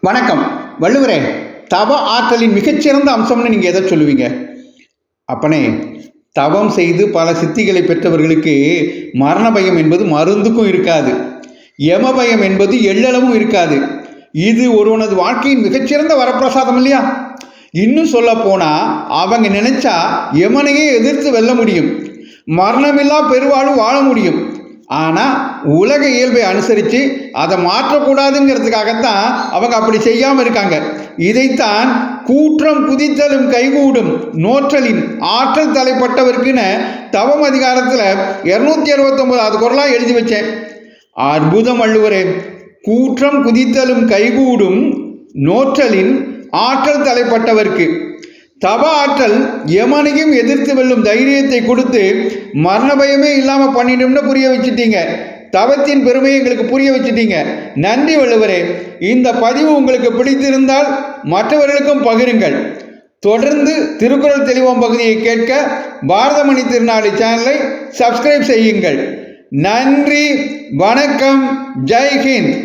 வணக்கம். வள்ளுவரே, தவ ஆற்றலின் மிகச்சிறந்த அம்சம்னு நீங்கள் எதை சொல்லுவீங்க? அப்பனே, தவம் செய்து பல சித்திகளை பெற்றவர்களுக்கு மரண பயம் என்பது மருந்துக்கும் இருக்காது, யம பயம் என்பது எள்ளளவும் இருக்காது. இது ஒருவனது வாழ்க்கையின் மிகச்சிறந்த வரப்பிரசாதம் இல்லையா? இன்னும் சொல்ல போனால் அவங்க நினைச்சா யமனையே எதிர்த்து வெல்ல முடியும், மரணமில்லா பெருவாழ்வு வாழ முடியும். ஆனால் உலக இயல்பை அனுசரித்து அதை மாற்றக்கூடாதுங்கிறதுக்காகத்தான் அவங்க அப்படி செய்யாமல் இருக்காங்க. இதைத்தான் கூற்றம் குதித்தலும் கைகூடும் நோற்றலின் ஆற்றல் தலைப்பட்டவர்க்குன்னு தவம் அதிகாரத்தில் 269வது குறளாக எழுதி வச்சேன். அற்புதம் வள்ளுவரே. கூற்றம் குதித்தலும் கைகூடும் நோற்றலின் ஆற்றல் தலைப்பட்டவர்க்கு தவ ஆற்றல் யமனையும் எதிர்த்து வெல்லும் தைரியத்தை கொடுத்து மரண பயமே இல்லாமல் பண்ணிடும்னு புரிய வச்சுட்டீங்க. தவத்தின் பெருமையை எங்களுக்கு புரிய வச்சுட்டீங்க. நன்றி வள்ளுவரே. இந்த பதிவு உங்களுக்கு பிடித்திருந்தால் மற்றவர்களுக்கும் பகிருங்கள். தொடர்ந்து திருக்குறள் தெளிவோம் பகுதியை கேட்க பாரதமணி திருநாடு சேனலை சப்ஸ்கிரைப் செய்யுங்கள். நன்றி, வணக்கம், ஜெய் ஹிந்த்.